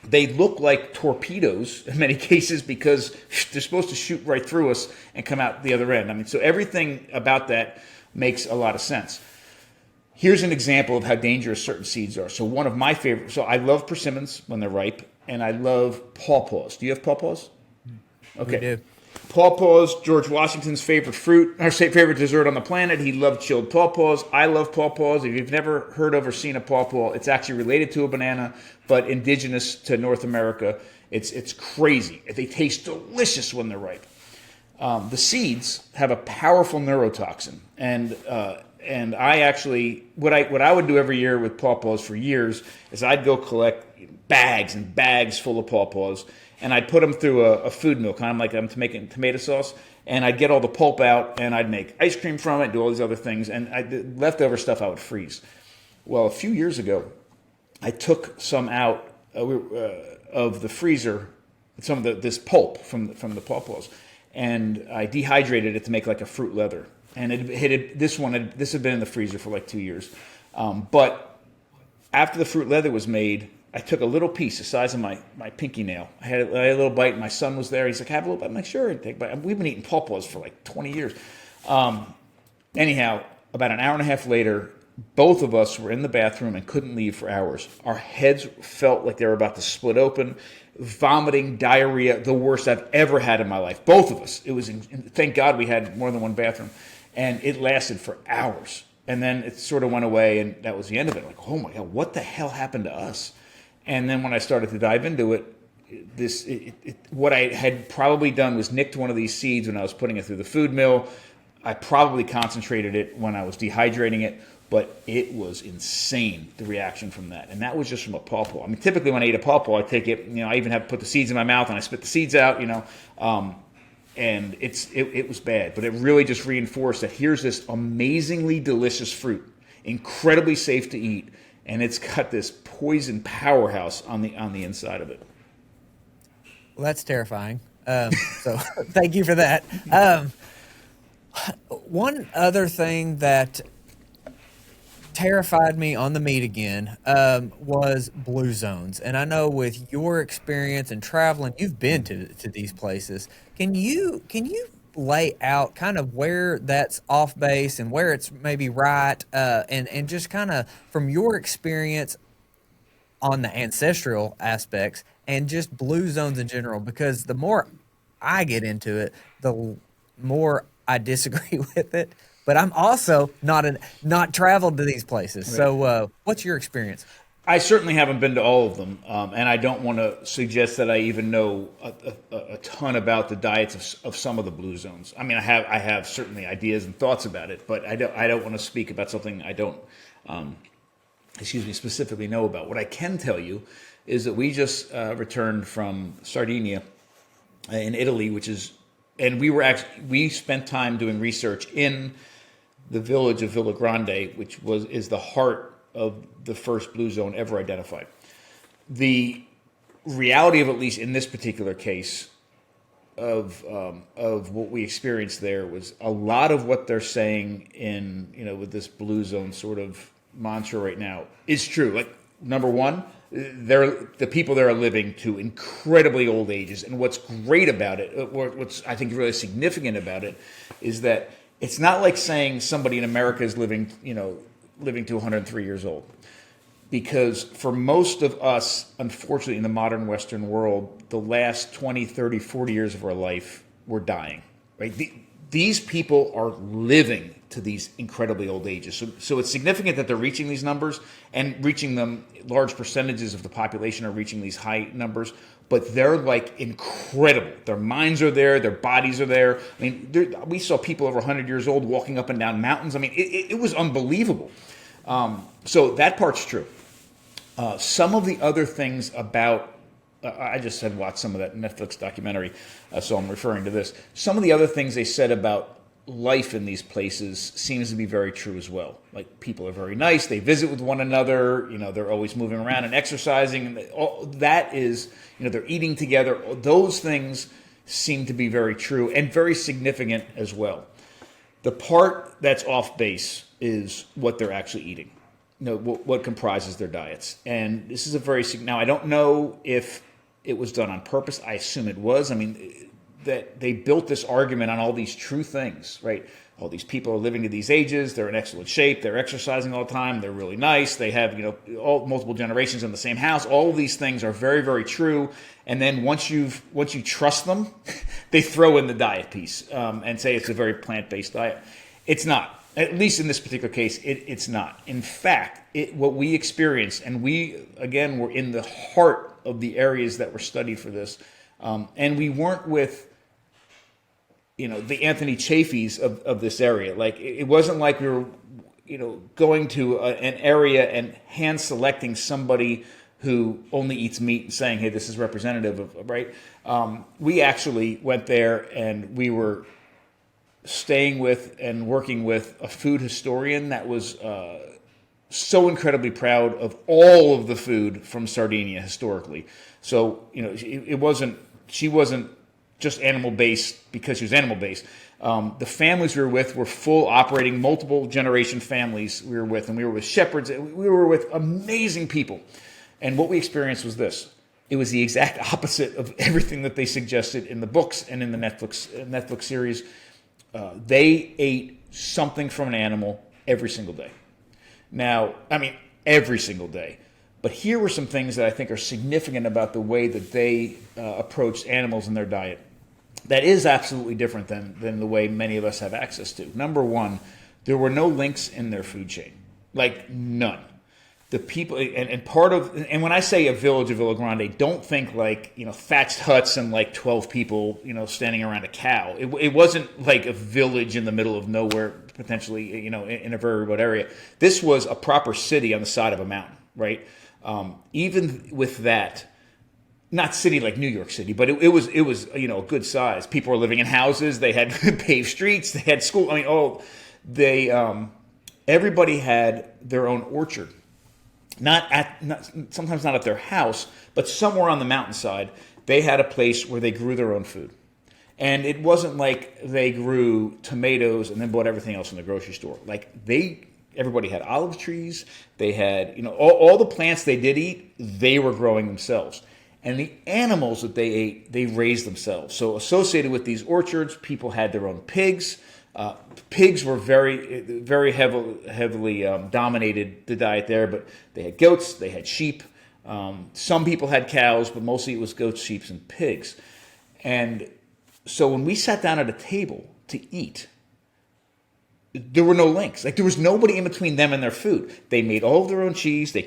Speaker 2: They look like torpedoes in many cases because they're supposed to shoot right through us and come out the other end. I mean, so everything about that makes a lot of sense. Here's an example of how dangerous certain seeds are. So one of my favorites, so I love persimmons when they're ripe, and I love pawpaws. Do you have pawpaws? Okay.
Speaker 1: We do.
Speaker 2: Pawpaws, George Washington's favorite fruit, our favorite dessert on the planet. He loved chilled pawpaws. I love pawpaws. If you've never heard of or seen a pawpaw, it's actually related to a banana, but indigenous to North America. It's crazy. They taste delicious when they're ripe. The seeds have a powerful neurotoxin, and I actually what I would do every year with pawpaws for years is I'd go collect bags and bags full of pawpaws. And I'd put them through a food mill, kind of like I'm making tomato sauce, and I'd get all the pulp out, and I'd make ice cream from it, do all these other things, and leftover stuff I would freeze. Well, a few years ago, I took some out of the freezer, some of this pulp from the pawpaws, and I dehydrated it to make like a fruit leather. And this had been in the freezer for like 2 years, but after the fruit leather was made, I took a little piece the size of my pinky nail. I had a little bite, and my son was there. He's like, have a little bite. I'm like, sure, take a bite. We've been eating pawpaws for like 20 years. Anyhow, about an hour and a half later, both of us were in the bathroom and couldn't leave for hours. Our heads felt like they were about to split open, vomiting, diarrhea, the worst I've ever had in my life. Both of us. Thank God we had more than one bathroom. And it lasted for hours. And then it sort of went away, and that was the end of it. Like, oh my God, what the hell happened to us? And then when I started to dive into it, what I had probably done was nicked one of these seeds when I was putting it through the food mill. I probably concentrated it when I was dehydrating it, but it was insane, the reaction from that. And that was just from a pawpaw. I mean, typically when I eat a pawpaw, I take it, I even have to put the seeds in my mouth and I spit the seeds out, and it was bad. But it really just reinforced that here's this amazingly delicious fruit, incredibly safe to eat, and it's got this poison powerhouse on the inside of it.
Speaker 1: Well, that's terrifying. So thank you for that. One other thing that terrified me on the meat again was blue zones. And I know with your experience and traveling, you've been to these places. Can you lay out kind of where that's off base and where it's maybe right, and just kind of from your experience on the ancestral aspects and just blue zones in general? Because the more I get into it, the more I disagree with it. But I'm also not traveled to these places. Right. So what's your experience?
Speaker 2: I certainly haven't been to all of them, and I don't want to suggest that I even know a ton about the diets of some of the blue zones. I mean, I have certainly ideas and thoughts about it, but I don't want to speak about something I don't, specifically know about. What I can tell you is that we just returned from Sardinia in Italy, and we spent time doing research in the village of Villa Grande, which is the heart of the first blue zone ever identified. The reality of, at least in this particular case, of what we experienced there was a lot of what they're saying with this blue zone sort of mantra right now is true. Like, number one, the people there are living to incredibly old ages, and what's great about it, what's I think really significant about it, is that it's not like saying somebody in America is living to 103 years old. Because for most of us, unfortunately, in the modern Western world, the last 20, 30, 40 years of our life, we're dying, right? These people are living to these incredibly old ages. So it's significant that they're reaching these numbers and reaching them. Large percentages of the population are reaching these high numbers, but they're like incredible. Their minds are there. Their bodies are there. I mean, we saw people over 100 years old walking up and down mountains. I mean, it was unbelievable. So that part's true. Some of the other things about, I just said watch some of that Netflix documentary, so I'm referring to this. Some of the other things they said about life in these places seems to be very true as well. Like, people are very nice. They visit with one another. They're always moving around and exercising. And all that is, they're eating together. Those things seem to be very true and very significant as well. The part that's off base is what they're actually eating. What comprises their diets. And this is now I don't know if it was done on purpose. I assume it was. I mean, that they built this argument on all these true things, right? All these people are living to these ages. They're in excellent shape. They're exercising all the time. They're really nice. They have, multiple generations in the same house. All of these things are very, very true. And then once you trust them, they throw in the diet piece and say it's a very plant-based diet. It's not. At least in this particular case, it's not. In fact, what we experienced, and we, again, were in the heart of the areas that were studied for this, and we weren't with, the Anthony Chaffees of this area. Like, it wasn't like we were, going to an area and hand selecting somebody who only eats meat and saying, hey, this is representative of, right? We actually went there and we were staying with and working with a food historian that was so incredibly proud of all of the food from Sardinia historically. So, she wasn't just animal-based because she was animal-based. The families we were with were full operating, multiple generation families we were with, and we were with shepherds. We were with amazing people. And what we experienced was this. It was the exact opposite of everything that they suggested in the books and in the Netflix series. They ate something from an animal every single day. Now, I mean, every single day. But here were some things that I think are significant about the way that they approached animals in their diet. That is absolutely different than the way many of us have access to. Number one, there were no links in their food chain. Like, none. The people, and when I say a village of Villa Grande, don't think like, thatched huts and like 12 people, standing around a cow. It wasn't like a village in the middle of nowhere, potentially, in a very remote area. This was a proper city on the side of a mountain, right? Even with that, not city like New York City, but it was a good size. People were living in houses. They had paved streets. They had school. I mean, everybody had their own orchard. Sometimes not at their house, but somewhere on the mountainside, they had a place where they grew their own food. And it wasn't like they grew tomatoes and then bought everything else in the grocery store. Like, everybody had olive trees. They had, all the plants they did eat, they were growing themselves. And the animals that they ate, they raised themselves. So associated with these orchards, people had their own pigs. Pigs were very, very heavily dominated the diet there, but they had goats, they had sheep. Some people had cows, but mostly it was goats, sheep, and pigs. And so when we sat down at a table to eat, there were no links. Like there was nobody in between them and their food. They made all of their own cheese. They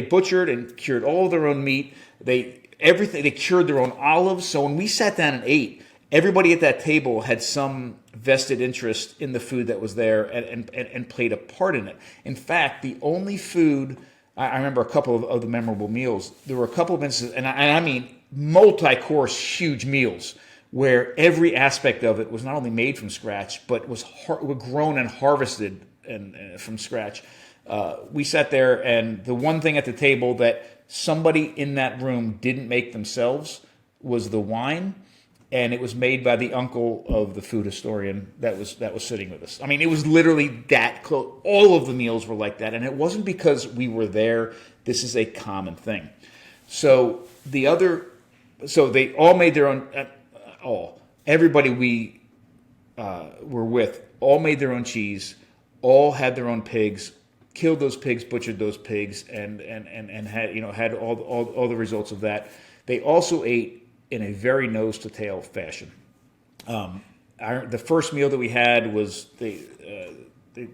Speaker 2: butchered and cured all of their own meat. They cured their own olives. So when we sat down and ate, everybody at that table had some vested interest in the food that was there and played a part in it. In fact, the only food, I remember a couple of the memorable meals. There were a couple of instances, and I mean multi-course, huge meals, where every aspect of it was not only made from scratch, but was grown and harvested from scratch. We sat there, and the one thing at the table that somebody in that room didn't make themselves was the wine, and it was made by the uncle of the food historian that was sitting with us. I mean, it was literally that close. All of the meals were like that, and it wasn't because we were there. This is a common thing. So they all made their own. Everybody we were with all made their own cheese, all had their own pigs, killed those pigs, butchered those pigs, and had all the results of that. They also ate in a very nose to tail fashion. The first meal that we had was it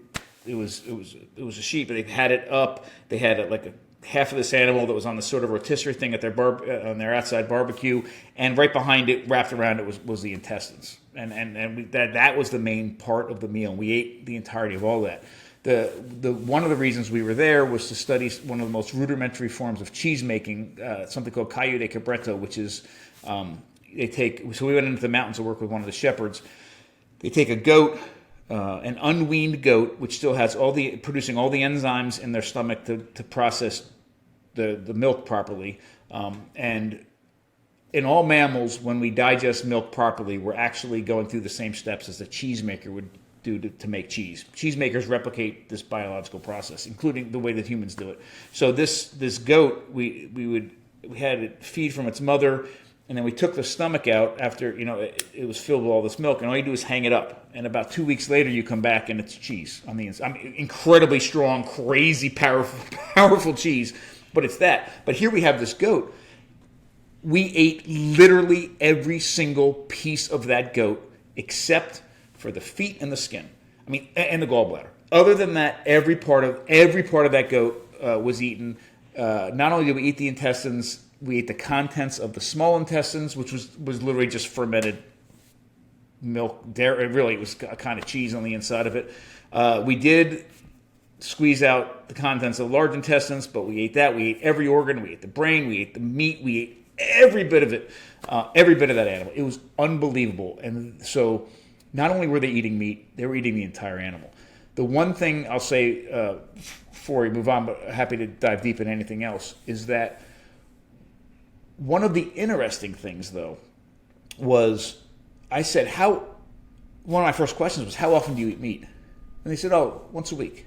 Speaker 2: was a sheep, but they had it up. They had like a half of this animal that was on the sort of rotisserie thing at on their outside barbecue, and right behind it, wrapped around it, was the intestines, that was the main part of the meal. We ate the entirety of all that. The one of the reasons we were there was to study one of the most rudimentary forms of cheese making, something called caio de cabretto, which is so we went into the mountains to work with one of the shepherds. They take a goat. An unweaned goat, which still has producing all the enzymes in their stomach to process the milk properly. And in all mammals, when we digest milk properly, we're actually going through the same steps as a cheesemaker would do to make cheese. Cheesemakers replicate this biological process, including the way that humans do it. So this goat, we had it feed from its mother. And then we took the stomach out after, it was filled with all this milk. And all you do is hang it up. And about 2 weeks later, you come back and it's cheese on the inside. I mean, incredibly strong, crazy, powerful cheese. But it's that. But here we have this goat. We ate literally every single piece of that goat except for the feet and the skin. I mean, and the gallbladder. Other than that, every part of that goat was eaten. Not only did we eat the intestines, we ate the contents of the small intestines, which was literally just fermented milk. Dairy, really, it was a kind of cheese on the inside of it. We did squeeze out the contents of the large intestines, but we ate that. We ate every organ. We ate the brain. We ate the meat. We ate every bit of it, every bit of that animal. It was unbelievable. And so not only were they eating meat, they were eating the entire animal. The one thing I'll say before we move on, but happy to dive deep in anything else, is that one of the interesting things, though, was I said, one of my first questions was, how often do you eat meat? And they said, once a week.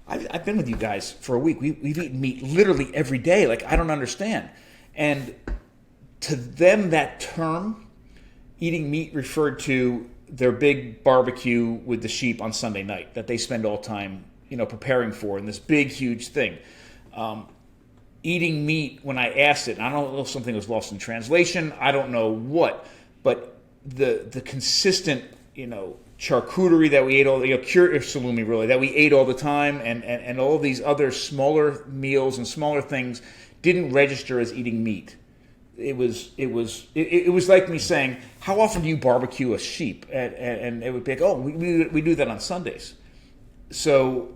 Speaker 2: I've been with you guys for a week. We've eaten meat literally every day. Like, I don't understand. And to them, that term, eating meat, referred to their big barbecue with the sheep on Sunday night that they spend all time, preparing for, and this big, huge thing. Eating meat, when I asked it, and I don't know if something was lost in translation, I don't know what, but the consistent, charcuterie that we ate cured salumi really, that we ate all the time, and all of these other smaller meals and smaller things didn't register as eating meat. It was like me saying, how often do you barbecue a sheep? And it would be like, we do that on Sundays. So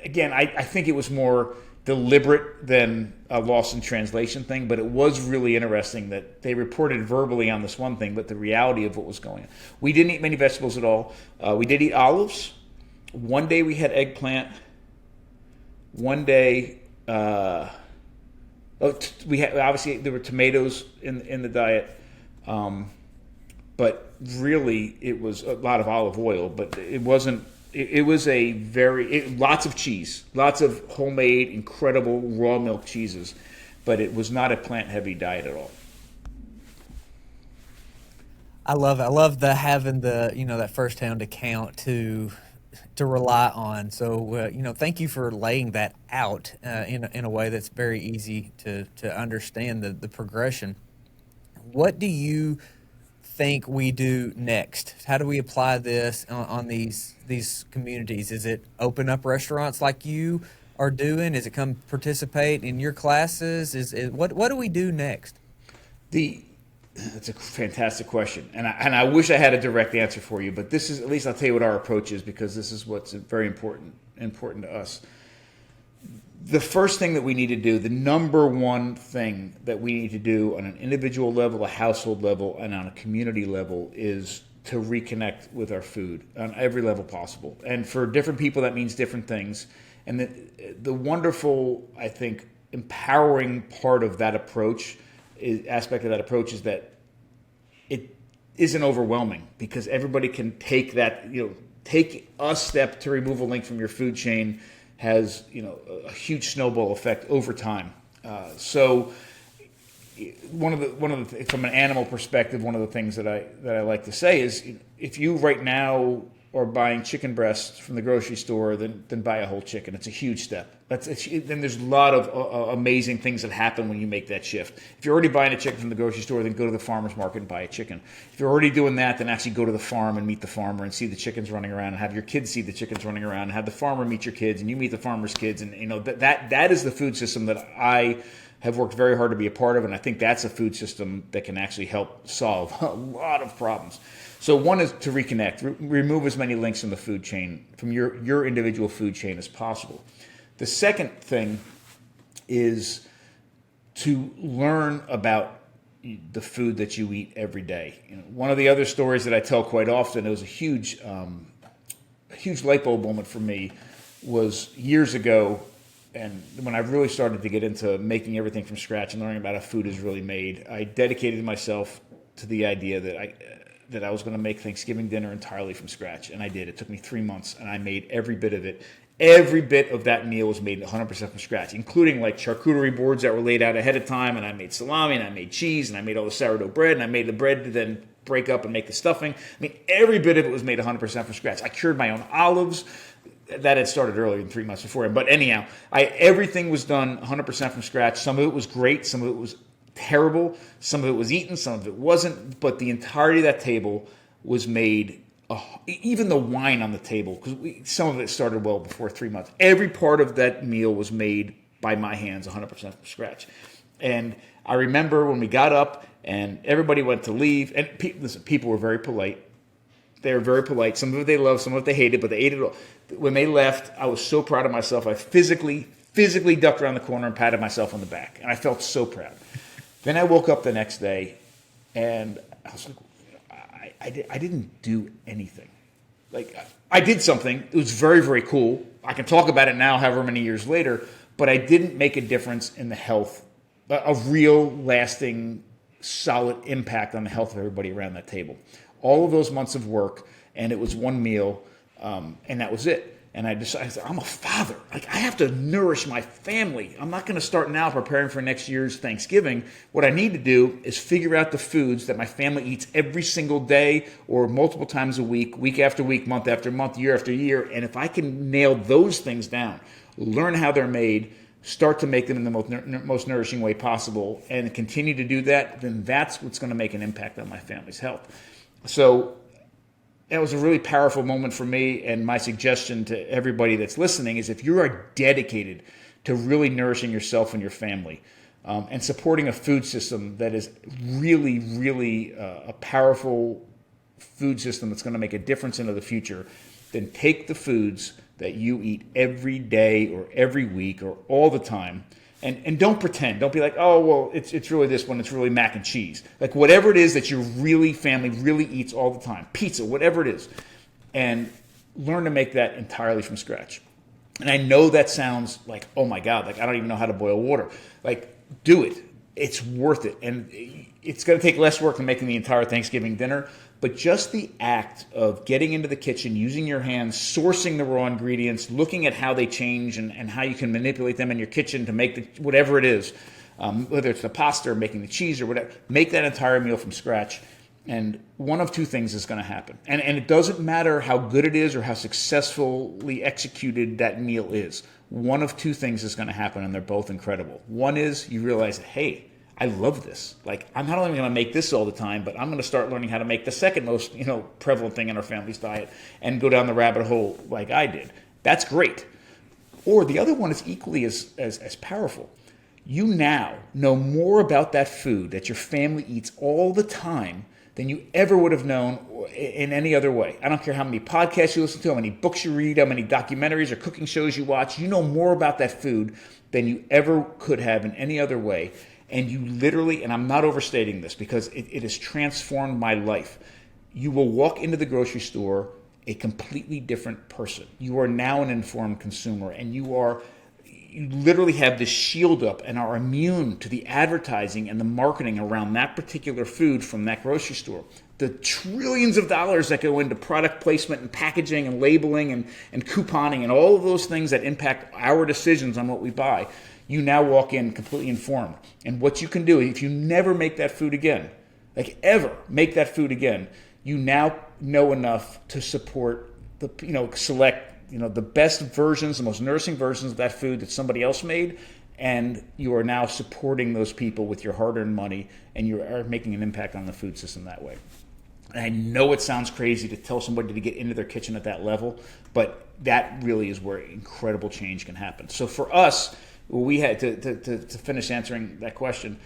Speaker 2: again, I think it was more deliberate than a lost in translation thing, but it was really interesting that they reported verbally on this one thing, but the reality of what was going on. We didn't eat many vegetables at all. We did eat olives. One day we had eggplant. One day, we had, obviously there were tomatoes in the diet, but really it was a lot of olive oil, but it wasn't. It was lots of cheese, lots of homemade, incredible raw milk cheeses, but it was not a plant-heavy diet at all.
Speaker 1: I love it. I love having that firsthand account to rely on. So thank you for laying that out in a way that's very easy to understand the progression. What do you think we do next? How do we apply this on these communities? Is it open up restaurants like you are doing? Is it come participate in your classes? What do we do next?
Speaker 2: That's a fantastic question, and I wish I had a direct answer for you. But this is, at least I'll tell you what our approach is, because this is what's very important to us. The first thing that we need to do, the number one thing that we need to do on an individual level, a household level, and on a community level, is to reconnect with our food on every level possible. And for different people, that means different things. And the wonderful, I think, empowering part of that approach, aspect of that approach, is that it isn't overwhelming, because everybody can take that, take a step to remove a link from your food chain has, a huge snowball effect over time. So one of the from an animal perspective, one of the things that I like to say is, if you right now are buying chicken breasts from the grocery store, then buy a whole chicken. It's a huge step. Then there's a lot of amazing things that happen when you make that shift. If you're already buying a chicken from the grocery store, then go to the farmer's market and buy a chicken. If you're already doing that, then actually go to the farm and meet the farmer and see the chickens running around, and have your kids see the chickens running around, and have the farmer meet your kids, and you meet the farmer's kids. And that is the food system that I have worked very hard to be a part of, and I think that's a food system that can actually help solve a lot of problems. So one is to reconnect, remove as many links in the food chain, from your individual food chain, as possible. The second thing is to learn about the food that you eat every day. One of the other stories that I tell quite often, it was a huge light bulb moment for me, was years ago. And when I really started to get into making everything from scratch and learning about how food is really made, I dedicated myself to the idea that I was going to make Thanksgiving dinner entirely from scratch. And I did. It took me 3 months, and I made every bit of it. Every bit of that meal was made 100% from scratch, including like charcuterie boards that were laid out ahead of time. And I made salami, and I made cheese, and I made all the sourdough bread, and I made the bread to then break up and make the stuffing. I mean, every bit of it was made 100% from scratch. I cured my own olives. That had started earlier than 3 months before. But anyhow, everything was done 100% from scratch. Some of it was great. Some of it was terrible. Some of it was eaten. Some of it wasn't. But the entirety of that table was made, even the wine on the table, because some of it started well before 3 months. Every part of that meal was made by my hands 100% from scratch. And I remember when we got up and everybody went to leave. And people were very polite. They were very polite. Some of it they loved, some of it they hated, but they ate it all. When they left, I was so proud of myself. I physically ducked around the corner and patted myself on the back. And I felt so proud. Then I woke up the next day, and I was like, I didn't do anything. Like, I did something. It was very, very cool. I can talk about it now, however many years later, but I didn't make a difference in the health, a real, lasting, solid impact on the health of everybody around that table. All of those months of work, and it was one meal, and that was it. And I decided, I'm a father. Like, I have to nourish my family. I'm not going to start now preparing for next year's Thanksgiving. What I need to do is figure out the foods that my family eats every single day, or multiple times a week, week after week, month after month, year after year. And if I can nail those things down, learn how they're made, start to make them in the most nourishing way possible, and continue to do that, then that's what's going to make an impact on my family's health. So that was a really powerful moment for me, and my suggestion to everybody that's listening is, if you are dedicated to really nourishing yourself and your family, and supporting a food system that is really, really a powerful food system that's going to make a difference into the future, then take the foods that you eat every day or every week or all the time, and don't pretend. Don't be like, oh, well, it's really this one. It's really mac and cheese. Like, whatever it is that your family really eats all the time, pizza, whatever it is, and learn to make that entirely from scratch. And I know that sounds like, oh my God, like I don't even know how to boil water. Like, do it. It's worth it. And it's going to take less work than making the entire Thanksgiving dinner, but just the act of getting into the kitchen, using your hands, sourcing the raw ingredients, looking at how they change and how you can manipulate them in your kitchen to make whatever it is, whether it's the pasta or making the cheese or whatever, make that entire meal from scratch. And one of two things is going to happen. And it doesn't matter how good it is or how successfully executed that meal is. One of two things is going to happen, and they're both incredible. One is you realize, hey, I love this. Like, I'm not only going to make this all the time, but I'm going to start learning how to make the second most, prevalent thing in our family's diet and go down the rabbit hole like I did. That's great. Or the other one is equally as powerful. You now know more about that food that your family eats all the time than you ever would have known in any other way. I don't care how many podcasts you listen to, how many books you read, how many documentaries or cooking shows you watch. You know more about that food than you ever could have in any other way. And you literally, and I'm not overstating this because it has transformed my life. You will walk into the grocery store a completely different person. You are now an informed consumer, and you literally have this shield up and are immune to the advertising and the marketing around that particular food from that grocery store. The trillions of dollars that go into product placement and packaging and labeling and couponing and all of those things that impact our decisions on what we buy, you now walk in completely informed. And what you can do, if you never make that food again, like ever make that food again, you now know enough to support select the best versions, the most nourishing versions of that food that somebody else made, and you are now supporting those people with your hard-earned money, and you are making an impact on the food system that way. And I know it sounds crazy to tell somebody to get into their kitchen at that level, but that really is where incredible change can happen. So for us, we had to finish answering that question.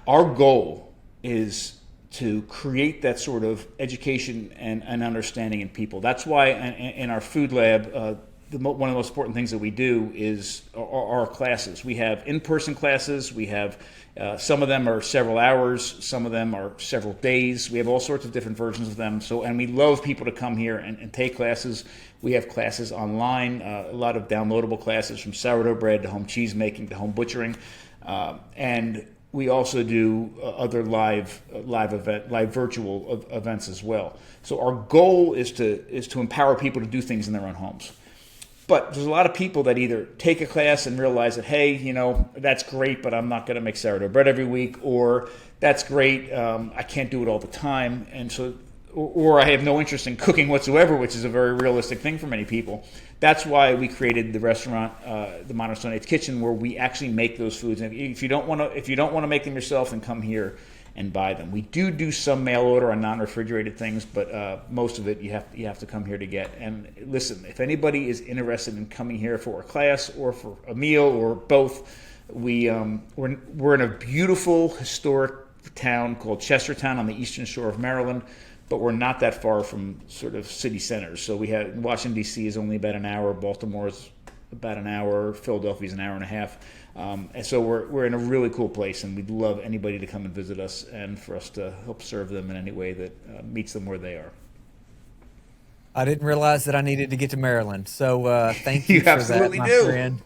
Speaker 2: Our goal is to create that sort of education and understanding in people. That's why in our food lab, one of the most important things that we do is our classes. We have in-person classes. We have some of them are several hours. Some of them are several days. We have all sorts of different versions of them. And we love people to come here and take classes. We have classes online, a lot of downloadable classes from sourdough bread to home cheese making to home butchering, and we also do other live virtual events as well. So our goal is to empower people to do things in their own homes. But there's a lot of people that either take a class and realize that, hey, that's great, but I'm not going to make sourdough bread every week, or that's great, I can't do it all the time, and so, or I have no interest in cooking whatsoever, which is a very realistic thing for many people. That's why we created the restaurant, the Modern Stone Age Kitchen, where we actually make those foods. And if you don't want to make them yourself, then come here and buy them. We do some mail order on non-refrigerated things, but most of it you have to come here to get. And listen, if anybody is interested in coming here for a class or for a meal or both, we're in a beautiful historic town called Chestertown on the eastern shore of Maryland. But we're not that far from sort of city centers. So we have Washington, D.C. is only about an hour. Baltimore is about an hour. Philadelphia is an hour and a half. And so we're in a really cool place, and we'd love anybody to come and visit us and for us to help serve them in any way that meets them where they are.
Speaker 1: I didn't realize that I needed to get to Maryland. So thank you,
Speaker 2: You
Speaker 1: for
Speaker 2: absolutely
Speaker 1: that, my
Speaker 2: do.
Speaker 1: friend.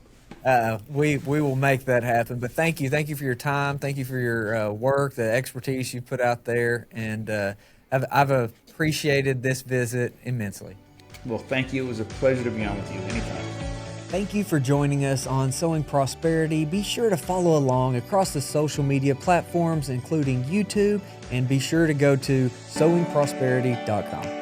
Speaker 1: We will make that happen. But thank you for your time. Thank you for your work, the expertise you put out there, and I've appreciated this visit immensely.
Speaker 2: Well, thank you. It was a pleasure to be on with you anytime.
Speaker 1: Thank you for joining us on Sowing Prosperity. Be sure to follow along across the social media platforms, including YouTube, and be sure to go to sowingprosperity.com.